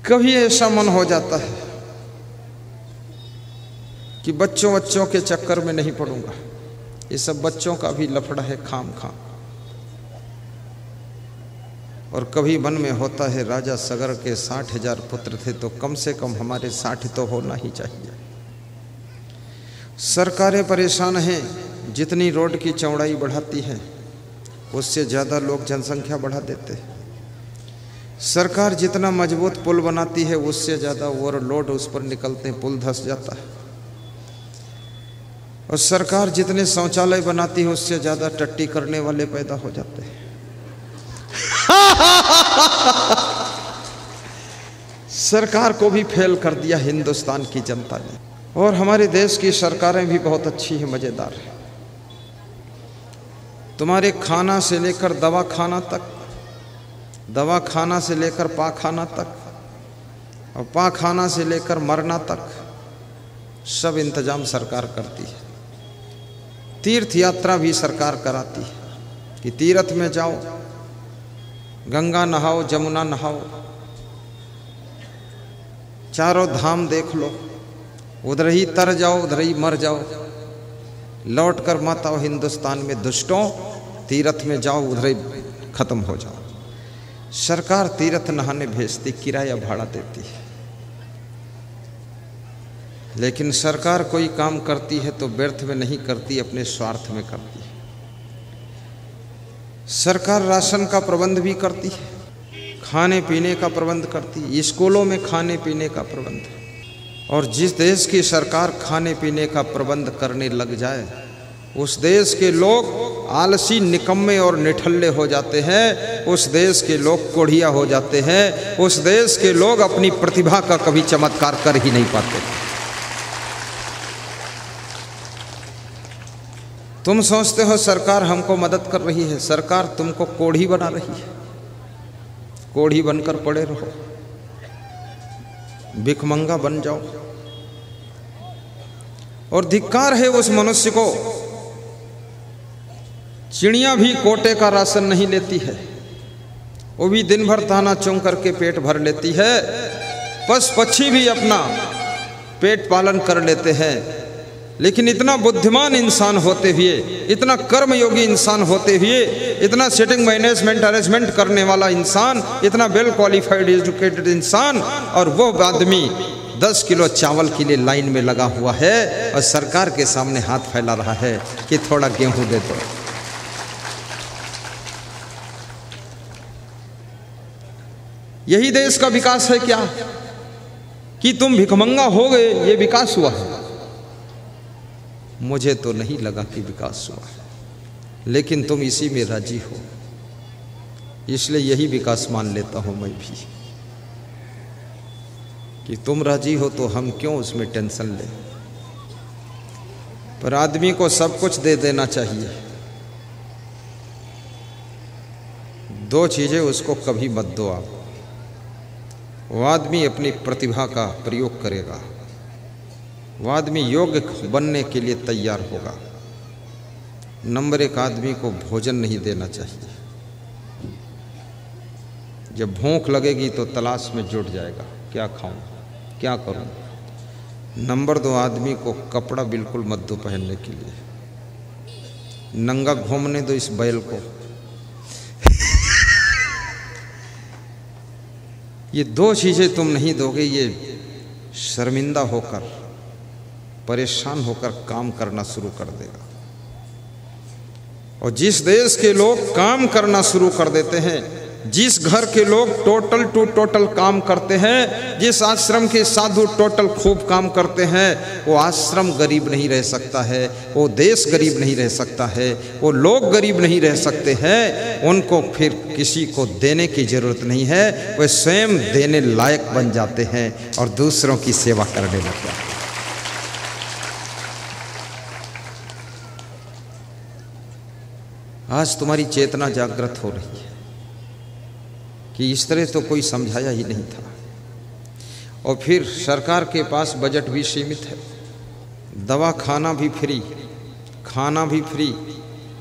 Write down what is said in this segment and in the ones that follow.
कभी ऐसा मन हो जाता है कि बच्चों के चक्कर में नहीं पड़ूंगा, ये सब बच्चों का भी लफड़ा है खाम खाम। और कभी मन में होता है राजा सगर के 60,000 पुत्र थे तो कम से कम हमारे 60 तो होना ही चाहिए। सरकारें परेशान हैं, जितनी रोड की चौड़ाई बढ़ाती है उससे ज़्यादा लोग जनसंख्या बढ़ा देते हैं। सरकार जितना मजबूत पुल बनाती है उससे ज़्यादा ओवरलोड उस पर निकलते हैं, पुल धंस जाता है। और सरकार जितने शौचालय बनाती है उससे ज़्यादा टट्टी करने वाले पैदा हो जाते हैं। सरकार को भी फेल कर दिया हिंदुस्तान की जनता ने। और हमारे देश की सरकारें भी बहुत अच्छी हैं, मज़ेदार है। तुम्हारे खाना से लेकर दवा खाना तक, दवा खाना से लेकर पाखाना तक, और पाखाना से लेकर मरना तक सब इंतजाम सरकार करती है। तीर्थ यात्रा भी सरकार कराती है कि तीर्थ में जाओ, गंगा नहाओ, जमुना नहाओ, चारों धाम देख लो, उधर ही तर जाओ, उधर ही मर जाओ, लौट कर मत आओ हिंदुस्तान में दुष्टों, तीर्थ में जाओ, उधर ही खत्म हो जाओ। सरकार तीर्थ नहाने भेजती, किराया भाड़ा देती है। लेकिन सरकार कोई काम करती है तो व्यर्थ में नहीं करती, अपने स्वार्थ में करती है। सरकार राशन का प्रबंध भी करती है, खाने पीने का प्रबंध करती है, स्कूलों में खाने पीने का प्रबंध। और जिस देश की सरकार खाने पीने का प्रबंध करने लग जाए उस देश के लोग आलसी, निकम्मे और निठल्ले हो जाते हैं, उस देश के लोग कोढ़िया हो जाते हैं, उस देश के लोग अपनी प्रतिभा का कभी चमत्कार कर ही नहीं पाते। तुम सोचते हो सरकार हमको मदद कर रही है, सरकार तुमको कोढ़ी बना रही है। कोढ़ी बनकर पड़े रहो, भिखमंगा बन जाओ। और धिक्कार है उस मनुष्य को, चिड़िया भी कोटे का राशन नहीं लेती है, वो भी दिन भर दाना चुन करके पेट भर लेती है। पशु पक्षी भी अपना पेट पालन कर लेते हैं। लेकिन इतना बुद्धिमान इंसान होते हुए, इतना कर्मयोगी इंसान होते हुए, इतना सेटिंग मैनेजमेंट अरेंजमेंट करने वाला इंसान, इतना वेल क्वालिफाइड एजुकेटेड इंसान, और वो आदमी 10 किलो चावल के लिए लाइन में लगा हुआ है और सरकार के सामने हाथ फैला रहा है कि थोड़ा गेहूं दे दो। यही देश का विकास है क्या कि तुम भिखमंगा हो गए, ये विकास हुआ है? मुझे तो नहीं लगा कि विकास हुआ है, लेकिन तुम इसी में राजी हो, इसलिए यही विकास मान लेता हूं मैं भी कि तुम राजी हो तो हम क्यों उसमें टेंशन लें। पर आदमी को सब कुछ दे देना चाहिए। 2 चीज़ें उसको कभी मत दो आप। वो आदमी अपनी प्रतिभा का प्रयोग करेगा, वो आदमी योग्य बनने के लिए तैयार होगा। नंबर 1, आदमी को भोजन नहीं देना चाहिए। जब भूख लगेगी तो तलाश में जुट जाएगा, क्या खाऊं, क्या करूं। नंबर 2, आदमी को कपड़ा बिल्कुल मत दो पहनने के लिए, नंगा घूमने दो इस बैल को। ये 2 चीज़ें तुम नहीं दोगे, ये शर्मिंदा होकर, परेशान होकर काम करना शुरू कर देगा। और जिस देश के लोग काम करना शुरू कर देते हैं, जिस घर के लोग टोटल टू टोटल काम करते हैं, जिस आश्रम के साधु टोटल खूब काम करते हैं, वो आश्रम गरीब नहीं रह सकता है, वो देश गरीब नहीं रह सकता है, वो लोग गरीब नहीं रह सकते हैं। उनको फिर किसी को देने की जरूरत नहीं है, वे स्वयं देने लायक बन जाते हैं और दूसरों की सेवा करने लग जाते हैं। आज तुम्हारी चेतना जागृत हो रही है कि इस तरह तो कोई समझाया ही नहीं था। और फिर सरकार के पास बजट भी सीमित है, दवा खाना भी फ्री, खाना भी फ्री,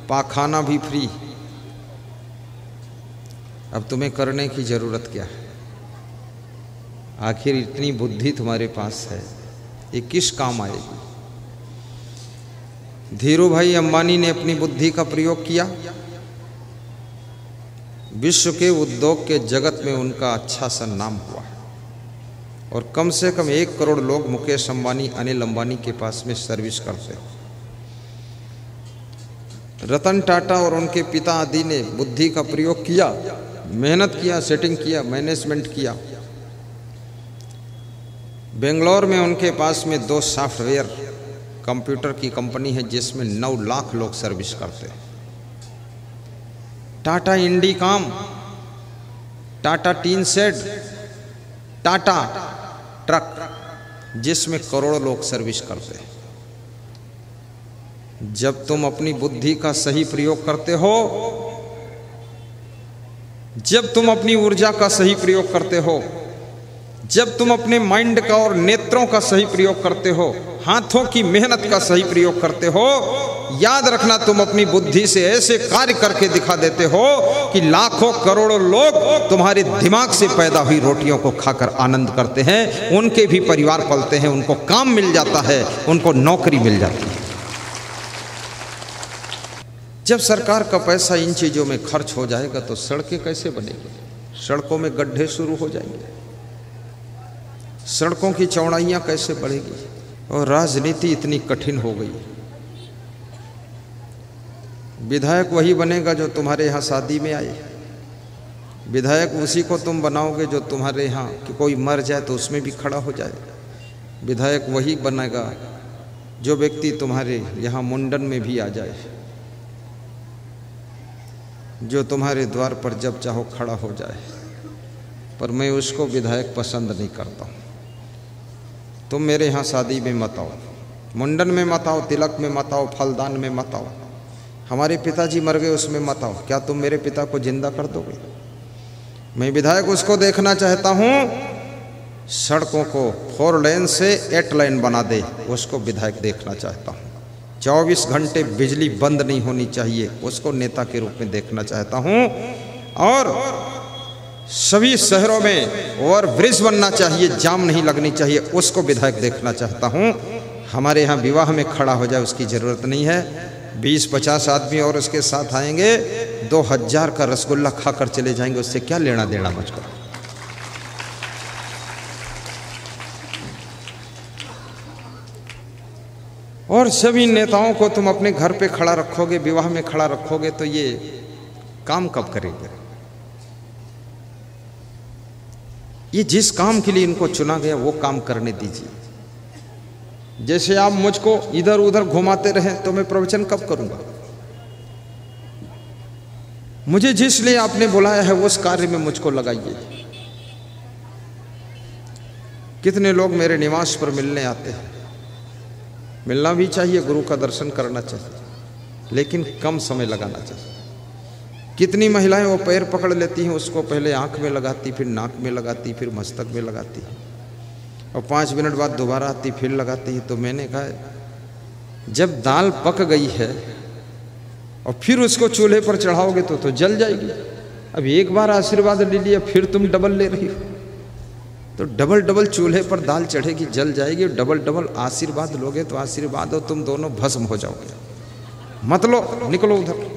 पाखाना भी फ्री। अब तुम्हें करने की ज़रूरत क्या है? आखिर इतनी बुद्धि तुम्हारे पास है, ये किस काम आएगी? धीरू भाई अंबानी ने अपनी बुद्धि का प्रयोग किया, विश्व के उद्योग के जगत में उनका अच्छा सा नाम हुआ और कम से कम 1 करोड़ लोग मुकेश अंबानी, अनिल अंबानी के पास में सर्विस करते। रतन टाटा और उनके पिता आदि ने बुद्धि का प्रयोग किया, मेहनत किया, सेटिंग किया, मैनेजमेंट किया। बेंगलोर में उनके पास में 2 सॉफ्टवेयर कंप्यूटर की कंपनी है जिसमें 9 लाख लोग सर्विस करते हैं। Tata Indicom, Tata tin shed, Tata truck जिसमें करोड़ों लोग सर्विस करते हैं। जब तुम अपनी बुद्धि का सही प्रयोग करते हो, जब तुम अपनी ऊर्जा का सही प्रयोग करते हो, जब तुम अपने माइंड का और नेत्रों का सही प्रयोग करते हो, हाथों की मेहनत का सही प्रयोग करते हो, याद रखना तुम अपनी बुद्धि से ऐसे कार्य करके दिखा देते हो कि लाखों करोड़ों लोग तुम्हारे दिमाग से पैदा हुई रोटियों को खाकर आनंद करते हैं, उनके भी परिवार पलते हैं, उनको काम मिल जाता है, उनको नौकरी मिल जाती है। जब सरकार का पैसा इन चीजों में खर्च हो जाएगा तो सड़कें कैसे बनेगी? सड़कों में गड्ढे शुरू हो जाएंगे, सड़कों की चौड़ाइयां कैसे बढ़ेगी? और राजनीति इतनी कठिन हो गई। विधायक वही बनेगा जो तुम्हारे यहाँ शादी में आए, विधायक उसी को तुम बनाओगे जो तुम्हारे यहाँ कि कोई मर जाए तो उसमें भी खड़ा हो जाए। विधायक वही बनेगा जो व्यक्ति तुम्हारे यहाँ मुंडन में भी आ जाए, जो तुम्हारे द्वार पर जब चाहो खड़ा हो जाए। पर मैं उसको विधायक पसंद नहीं करता हूँ। तुम मेरे यहाँ शादी में मत आओ, मुंडन में मत आओ, तिलक में मत आओ, फलदान में मत आओ, हमारे पिताजी मर गए उसमें मत आओ। क्या तुम मेरे पिता को जिंदा कर दोगे? मैं विधायक उसको देखना चाहता हूँ सड़कों को 4 लेन से 8 लेन बना दे, उसको विधायक देखना चाहता हूँ। 24 घंटे बिजली बंद नहीं होनी चाहिए, उसको नेता के रूप में देखना चाहता हूँ। और सभी शहरों में ओवर ब्रिज बनना चाहिए, जाम नहीं लगनी चाहिए, उसको विधायक देखना चाहता हूँ। हमारे यहाँ विवाह में खड़ा हो जाए उसकी ज़रूरत नहीं है। 20-50 आदमी और उसके साथ आएंगे, 2000 का रसगुल्ला खाकर चले जाएंगे, उससे क्या लेना देना मुझको। और सभी नेताओं को तुम अपने घर पे खड़ा रखोगे, विवाह में खड़ा रखोगे तो ये काम कब करेंगे? ये जिस काम के लिए इनको चुना गया वो काम करने दीजिए। जैसे आप मुझको इधर उधर घुमाते रहे तो मैं प्रवचन कब करूंगा? मुझे जिस लिए आपने बुलाया है उस कार्य में मुझको लगाइए। कितने लोग मेरे निवास पर मिलने आते हैं, मिलना भी चाहिए, गुरु का दर्शन करना चाहिए, लेकिन कम समय लगाना चाहिए। कितनी महिलाएं वो पैर पकड़ लेती हैं, उसको पहले आंख में लगाती, फिर नाक में लगाती, फिर मस्तक में लगाती, और 5 मिनट बाद दोबारा आती, फिर लगाती है। तो मैंने कहा जब दाल पक गई है और फिर उसको चूल्हे पर चढ़ाओगे तो जल जाएगी। अब एक बार आशीर्वाद ले लिया, फिर तुम डबल ले रही हो, तो डबल डबल चूल्हे पर दाल चढ़ेगी, जल जाएगी। डबल डबल आशीर्वाद लोगे तो आशीर्वाद हो तुम दोनों भस्म हो जाओगे। मत लो, निकलो उधर,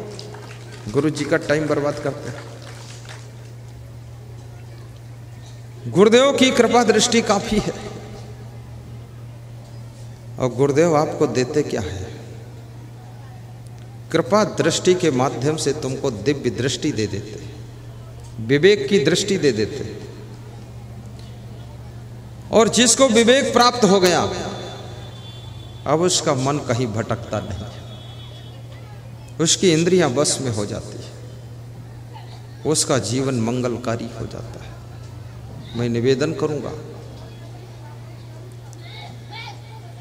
गुरु जी का टाइम बर्बाद करते हैं। गुरुदेव की कृपा दृष्टि काफी है, और गुरुदेव आपको देते क्या है? कृपा दृष्टि के माध्यम से तुमको दिव्य दृष्टि दे देते, विवेक की दृष्टि दे देते। और जिसको विवेक प्राप्त हो गया अब उसका मन कहीं भटकता नहीं, उसकी इंद्रियां बस में हो जाती है, उसका जीवन मंगलकारी हो जाता है। मैं निवेदन करूंगा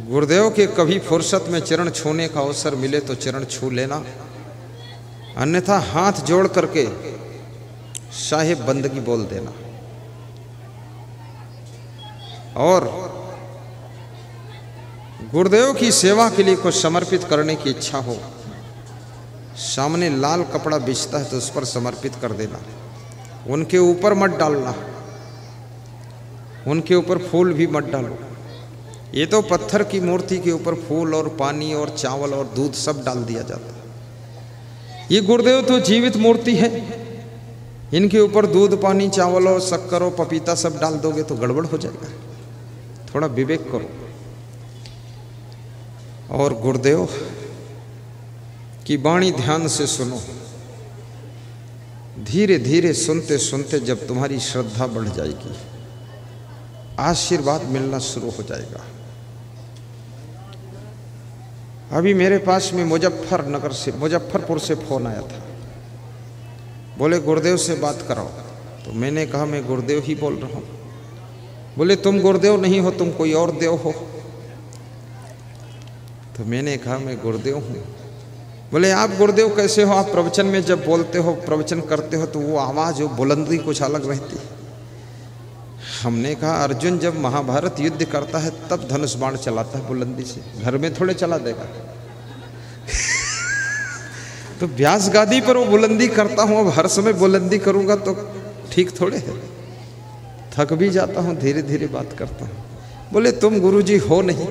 गुरुदेव के कभी फुर्सत में चरण छूने का अवसर मिले तो चरण छू लेना, अन्यथा हाथ जोड़ करके साहिब बंदगी बोल देना। और गुरुदेव की सेवा के लिए कुछ समर्पित करने की इच्छा हो, सामने लाल कपड़ा बिछता है तो उस पर समर्पित कर देना, उनके ऊपर मत डालना। उनके ऊपर फूल भी मत डालो। ये तो पत्थर की मूर्ति के ऊपर फूल और पानी और चावल और दूध सब डाल दिया जाता है। ये गुरुदेव तो जीवित मूर्ति है, इनके ऊपर दूध पानी चावल और शक्कर और पपीता सब डाल दोगे तो गड़बड़ हो जाएगा। थोड़ा विवेक करो। और गुरुदेव की वाणी ध्यान से सुनो। धीरे धीरे सुनते सुनते जब तुम्हारी श्रद्धा बढ़ जाएगी, आशीर्वाद मिलना शुरू हो जाएगा। अभी मेरे पास में मुजफ्फरपुर से फोन आया था, बोले गुरुदेव से बात कराओ। तो मैंने कहा मैं गुरुदेव ही बोल रहा हूँ। बोले तुम गुरुदेव नहीं हो, तुम कोई और देव हो। तो मैंने कहा मैं गुरुदेव हूँ। बोले आप गुरुदेव कैसे हो? आप प्रवचन में जब बोलते हो, प्रवचन करते हो तो वो आवाज़, वो बुलंदी कुछ अलग रहती है। हमने कहा अर्जुन जब महाभारत युद्ध करता है तब धनुष बाण चलाता है बुलंदी से, घर में थोड़े चला देगा। तो व्यास गादी पर वो बुलंदी करता हूँ, अब हर समय बुलंदी करूँगा तो ठीक थोड़े है। थक भी जाता हूँ, धीरे धीरे बात करता हूँ। बोले तुम गुरुजी हो नहीं।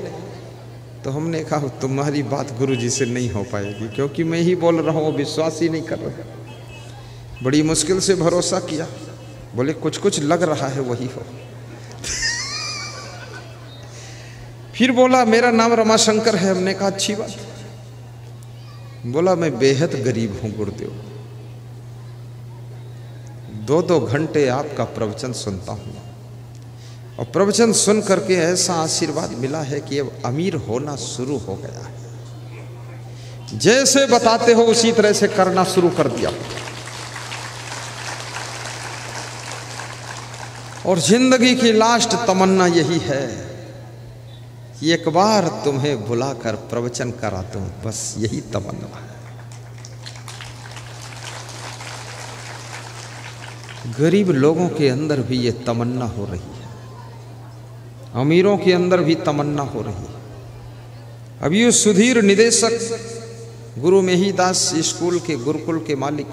तो हमने कहा तुम्हारी बात गुरुजी से नहीं हो पाएगी, क्योंकि मैं ही बोल रहा हूँ, विश्वास ही नहीं कर रहा। बड़ी मुश्किल से भरोसा किया। बोले कुछ कुछ लग रहा है वही हो। फिर बोला मेरा नाम रमाशंकर है। हमने कहा अच्छी बात। बोला मैं बेहद गरीब हूं गुरुदेव, 2-2 घंटे आपका प्रवचन सुनता हूं और प्रवचन सुन करके ऐसा आशीर्वाद मिला है कि अब अमीर होना शुरू हो गया है। जैसे बताते हो उसी तरह से करना शुरू कर दिया और जिंदगी की लास्ट तमन्ना यही है कि एक बार तुम्हें बुलाकर प्रवचन करा दूं, बस यही तमन्ना है। गरीब लोगों के अंदर भी ये तमन्ना हो रही है, अमीरों के अंदर भी तमन्ना हो रही है। अभी ये सुधीर निदेशक गुरु मेहीदास स्कूल के गुरुकुल के मालिक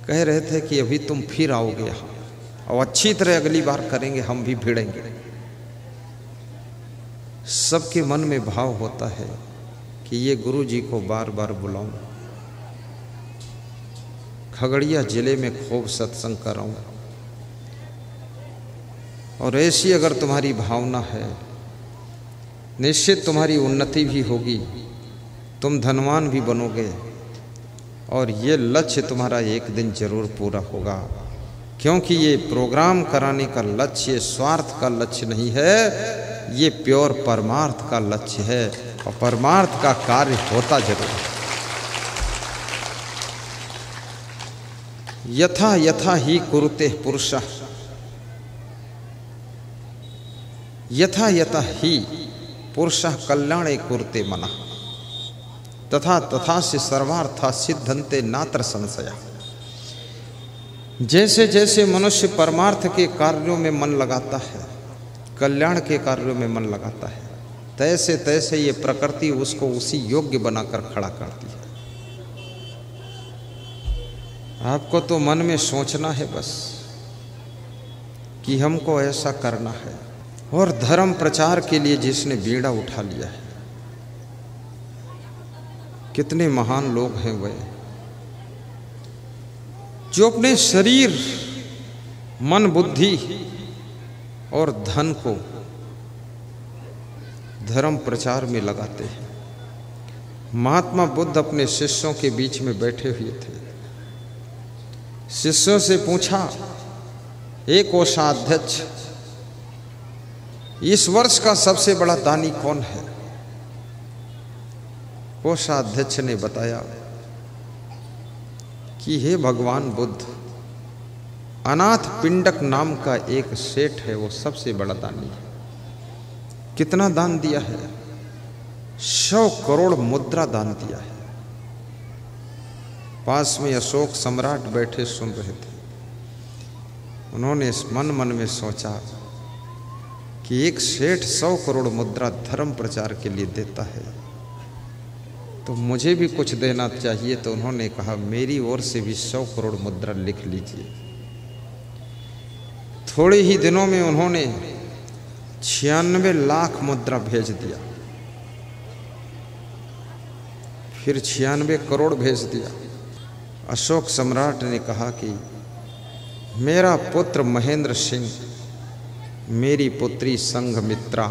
कह रहे थे कि अभी तुम फिर आओगे यहाँ और अच्छी तरह अगली बार करेंगे, हम भी भिड़ेंगे। सबके मन में भाव होता है कि ये गुरु जी को बार बार बुलाऊं, खगड़िया जिले में खूब सत्संग कराऊं। और ऐसी अगर तुम्हारी भावना है, निश्चित तुम्हारी उन्नति भी होगी, तुम धनवान भी बनोगे और ये लक्ष्य तुम्हारा एक दिन जरूर पूरा होगा। क्योंकि ये प्रोग्राम कराने का लक्ष्य ये स्वार्थ का लक्ष्य नहीं है, ये प्योर परमार्थ का लक्ष्य है और परमार्थ का कार्य होता जरूर है। यथा यथा ही कुरुते पुरुषः, यथा यथा ही पुरुषः कल्याणे कुरुते मनः, तथा तथा से सर्वार्था सिद्धन्ते नात्र संशय। जैसे जैसे मनुष्य परमार्थ के कार्यों में मन लगाता है, कल्याण के कार्यों में मन लगाता है, तैसे तैसे ये प्रकृति उसको उसी योग्य बनाकर खड़ा करती है। आपको तो मन में सोचना है बस कि हमको ऐसा करना है। और धर्म प्रचार के लिए जिसने बीड़ा उठा लिया है, कितने महान लोग हैं वे, जो अपने शरीर, मन, बुद्धि और धन को धर्म प्रचार में लगाते हैं। महात्मा बुद्ध अपने शिष्यों के बीच में बैठे हुए थे। शिष्यों से पूछा, एक कोषाध्यक्ष, इस वर्ष का सबसे बड़ा दानी कौन है? कोषाध्यक्ष ने बताया कि हे भगवान बुद्ध, अनाथ पिंडक नाम का एक सेठ है, वो सबसे बड़ा दानी है। कितना दान दिया है? 100 करोड़ मुद्रा दान दिया है। पास में अशोक सम्राट बैठे सुन रहे थे। उन्होंने मन मन में सोचा कि एक सेठ 100 करोड़ मुद्रा धर्म प्रचार के लिए देता है तो मुझे भी कुछ देना चाहिए। तो उन्होंने कहा, मेरी ओर से भी 100 करोड़ मुद्रा लिख लीजिए। थोड़े ही दिनों में उन्होंने 96 लाख मुद्रा भेज दिया, फिर 96 करोड़ भेज दिया। अशोक सम्राट ने कहा कि मेरा पुत्र महेंद्र सिंह, मेरी पुत्री संघमित्रा,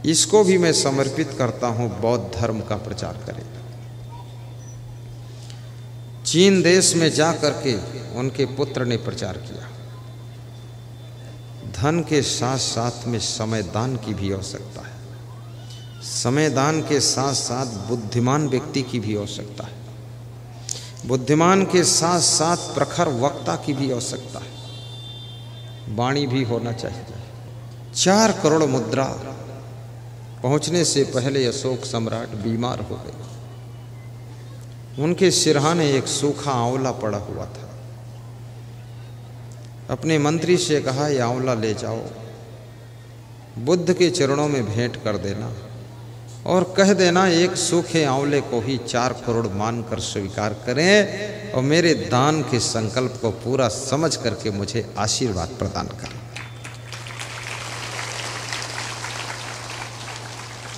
इसको भी मैं समर्पित करता हूं, बौद्ध धर्म का प्रचार करेगा। चीन देश में जा करके उनके पुत्र ने प्रचार किया। धन के साथ साथ में समय दान की भी आवश्यकता है, समय दान के साथ साथ बुद्धिमान व्यक्ति की भी आवश्यकता है, बुद्धिमान के साथ साथ प्रखर वक्ता की भी आवश्यकता है, वाणी भी होना चाहिए। 4 करोड़ मुद्रा पहुंचने से पहले अशोक सम्राट बीमार हो गए। उनके सिरहाने एक सूखा आंवला पड़ा हुआ था। अपने मंत्री से कहा, यह आंवला ले जाओ, बुद्ध के चरणों में भेंट कर देना और कह देना एक सूखे आंवले को ही 4 करोड़ मानकर स्वीकार करें और मेरे दान के संकल्प को पूरा समझ करके मुझे आशीर्वाद प्रदान करें।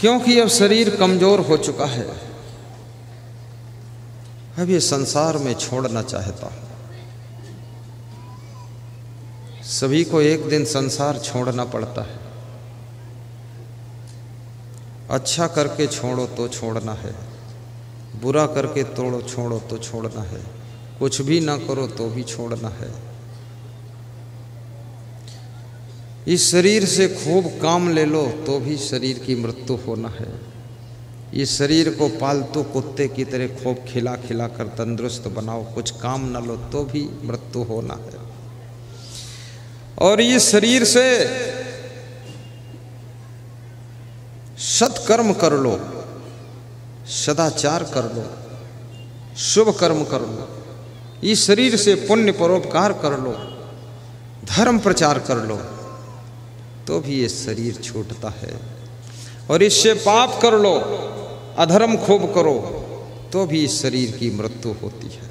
क्योंकि अब शरीर कमजोर हो चुका है, अब ये संसार में छोड़ना चाहता हूं। सभी को एक दिन संसार छोड़ना पड़ता है। अच्छा करके छोड़ो तो छोड़ना है, बुरा करके तोड़ो छोड़ो तो छोड़ना है, कुछ भी ना करो तो भी छोड़ना है। इस शरीर से खूब काम ले लो तो भी शरीर की मृत्यु होना है। इस शरीर को पालतू कुत्ते की तरह खूब खिला खिला कर तंदुरुस्त बनाओ, कुछ काम न लो तो भी मृत्यु होना है। और इस शरीर से सत्कर्म कर लो, सदाचार कर लो, शुभ कर्म कर लो, इस शरीर से पुण्य परोपकार कर लो, धर्म प्रचार कर लो, तो भी ये शरीर छूटता है। और इससे पाप कर लो, अधर्म खूब करो, तो भी इस शरीर की मृत्यु होती है।